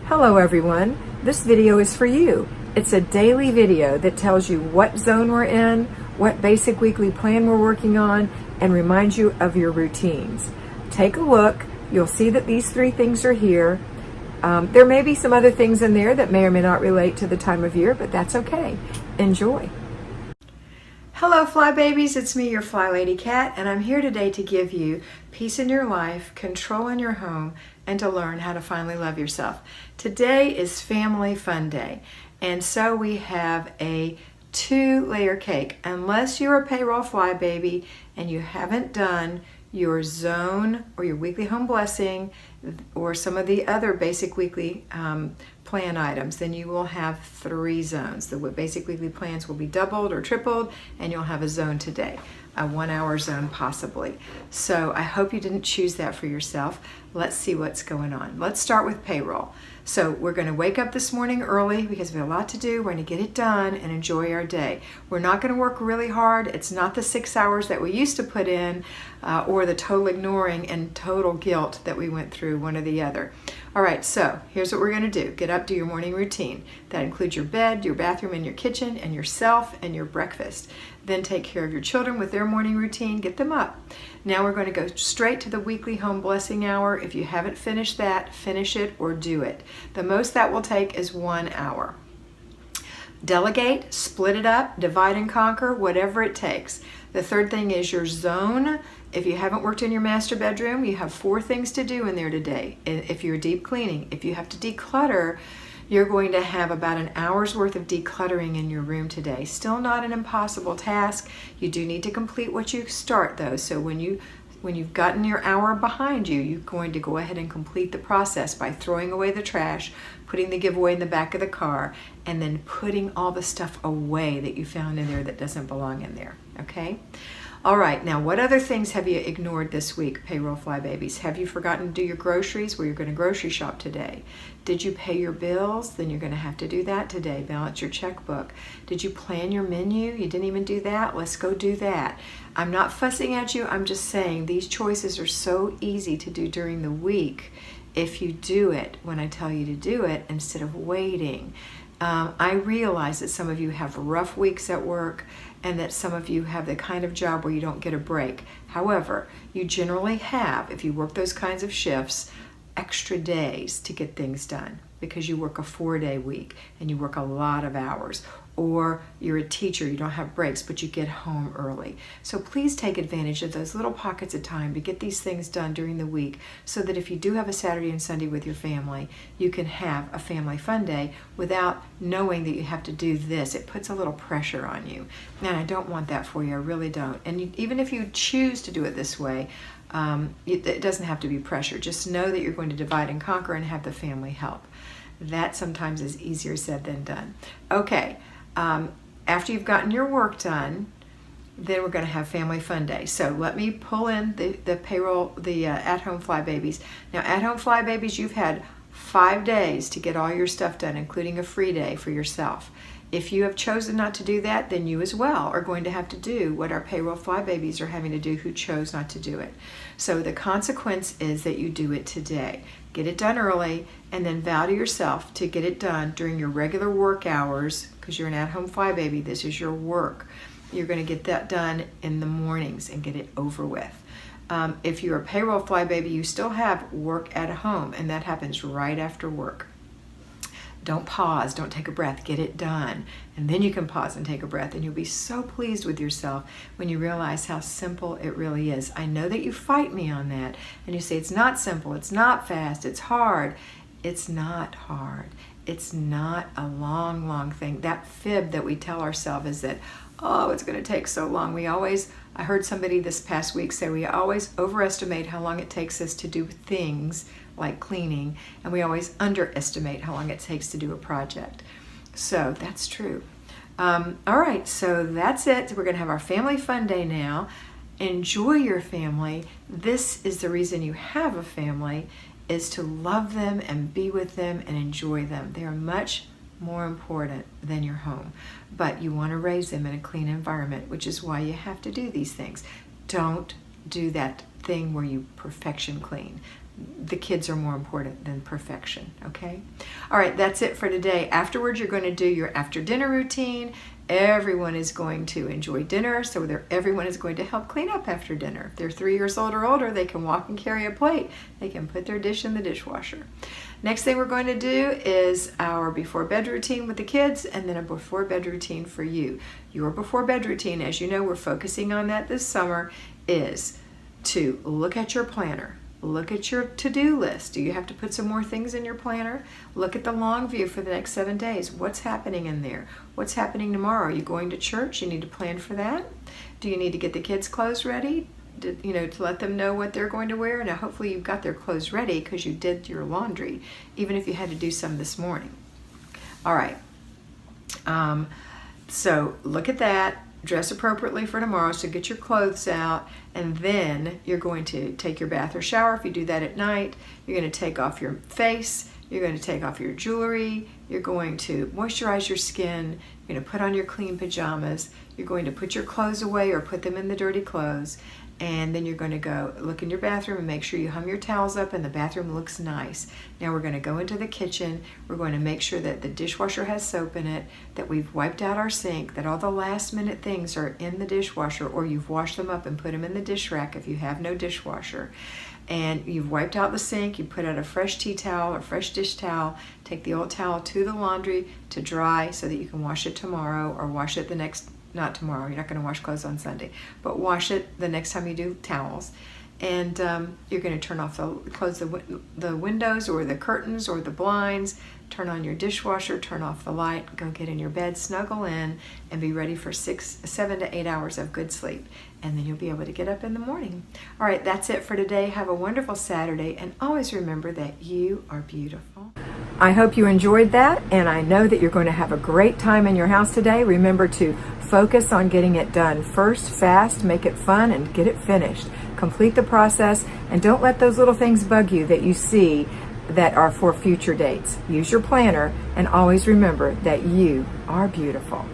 Hello everyone, this video is for you. It's a daily video that tells you what zone we're in, what basic weekly plan we're working on, and reminds you of your routines. Take a look, you'll see that these three things are here. There may be some other things in there that may or may not relate to the time of year, but that's okay. Enjoy. Hello Fly Babies, it's me, your FlyLady Kat, and I'm here today to give you peace in your life, control in your home, and to learn how to finally love yourself. Today is Family Fun Day, and so we have a 2-layer cake. Unless you're a payroll fly baby and you haven't done your zone or your weekly home blessing or some of the other basic weekly plan items, then you will have 3 zones. The basic weekly plans will be doubled or tripled, and you'll have a zone today, a 1-hour zone possibly. So I hope you didn't choose that for yourself. Let's see what's going on. Let's start with payroll. So we're going to wake up this morning early because we have a lot to do. We're going to get it done and enjoy our day. We're not going to work really hard. It's not the 6 hours that we used to put in or the total ignoring and total guilt that we went through, one or the other. All right, so here's what we're going to do. Get up, do your morning routine. That includes your bed, your bathroom, and your kitchen, and yourself, and your breakfast. Then take care of your children with their morning routine. Get them up. Now we're going to go straight to the weekly home blessing hour. If you haven't finished that, finish it or do it. The most that will take is 1 hour. Delegate, split it up, divide and conquer, whatever it takes. The third thing is your zone. If you haven't worked in your master bedroom, you have 4 things to do in there today. If you're deep cleaning, if you have to declutter, you're going to have about an hour's worth of decluttering in your room today. Still not an impossible task. You do need to complete what you start though. So when you've gotten your hour behind you, you're going to go ahead and complete the process by throwing away the trash, putting the giveaway in the back of the car, and then putting all the stuff away that you found in there that doesn't belong in there, okay? All right, now what other things have you ignored this week, payroll fly babies? Have you forgotten to do your groceries? Well, you're going to grocery shop today. Did you pay your bills? Then you're going to have to do that today. Balance your checkbook. Did you plan your menu? You didn't even do that? Let's go do that. I'm not fussing at you. I'm just saying these choices are so easy to do during the week if you do it when I tell you to do it instead of waiting. I realize that some of you have rough weeks at work and that some of you have the kind of job where you don't get a break. However, you generally have, if you work those kinds of shifts, extra days to get things done because you work a 4-day week and you work a lot of hours. Or you're a teacher, you don't have breaks, but you get home early. So please take advantage of those little pockets of time to get these things done during the week so that if you do have a Saturday and Sunday with your family, you can have a family fun day without knowing that you have to do this. It puts a little pressure on you. And I don't want that for you, I really don't. And even if you choose to do it this way, it doesn't have to be pressure. Just know that you're going to divide and conquer and have the family help. That sometimes is easier said than done. Okay. After you've gotten your work done, then we're going to have Family Fun Day. So let me pull in the payroll, the at-home fly babies. Now, at-home fly babies, you've had 5 days to get all your stuff done, including a free day for yourself. If you have chosen not to do that, then you as well are going to have to do what our payroll fly babies are having to do who chose not to do it. So the consequence is that you do it today. Get it done early and then vow to yourself to get it done during your regular work hours because you're an at-home fly baby. This is your work. You're going to get that done in the mornings and get it over with. If you're a payroll fly baby, you still have work at home and that happens right after work. Don't pause, don't take a breath, get it done. And then you can pause and take a breath and you'll be so pleased with yourself when you realize how simple it really is. I know that you fight me on that and you say it's not simple, it's not fast, it's hard. It's not hard. It's not a long, long thing. That fib that we tell ourselves is that, oh, it's going to take so long. I heard somebody this past week say we always overestimate how long it takes us to do things like cleaning, and we always underestimate how long it takes to do a project. So that's true. All right, so that's it. We're going to have our Family Fun Day now. Enjoy your family. This is the reason you have a family, is to love them and be with them and enjoy them. They are much more important than your home, but you want to raise them in a clean environment, which is why you have to do these things. Don't do that thing where you perfection clean. The kids are more important than perfection, okay? All right, that's it for today. Afterwards, you're going to do your after dinner routine. Everyone is going to enjoy dinner, so everyone is going to help clean up after dinner. If they're 3 years old or older, they can walk and carry a plate. They can put their dish in the dishwasher. Next thing we're going to do is our before bed routine with the kids, and then a before bed routine for you. Your before bed routine, as you know, we're focusing on that this summer, is to look at your planner. Look at your to-do list. Do you have to put some more things in your planner? Look at the long view for the next 7 days. What's happening in there? What's happening tomorrow? Are you going to church? You need to plan for that. Do you need to get the kids' clothes ready? To let them know what they're going to wear? Now, hopefully you've got their clothes ready because you did your laundry, even if you had to do some this morning. All right. So look at that. Dress appropriately for tomorrow, so get your clothes out, and then you're going to take your bath or shower. If you do that at night, you're going to take off your face, you're going to take off your jewelry, you're going to moisturize your skin, you're going to put on your clean pajamas, you're going to put your clothes away or put them in the dirty clothes, and then you're going to go look in your bathroom and make sure you hung your towels up and the bathroom looks nice. Now we're going to go into the kitchen. We're going to make sure that the dishwasher has soap in it, that we've wiped out our sink, that all the last minute things are in the dishwasher, or you've washed them up and put them in the dish rack if you have no dishwasher. And you've wiped out the sink, you put out a fresh tea towel or fresh dish towel, take the old towel to the laundry to dry so that you can wash it tomorrow, or wash it not tomorrow, you're not going to wash clothes on Sunday, but wash it the next time you do towels. And you're going to close the windows or the curtains or the blinds, turn on your dishwasher, turn off the light, go get in your bed, snuggle in, and be ready for 7 to 8 hours of good sleep. And then you'll be able to get up in the morning. All right, that's it for today. Have a wonderful Saturday, and always remember that you are beautiful. I hope you enjoyed that, and I know that you're going to have a great time in your house today. Remember to focus on getting it done first, fast, make it fun, and get it finished. Complete the process, and don't let those little things bug you that you see that are for future dates. Use your planner, and always remember that you are beautiful.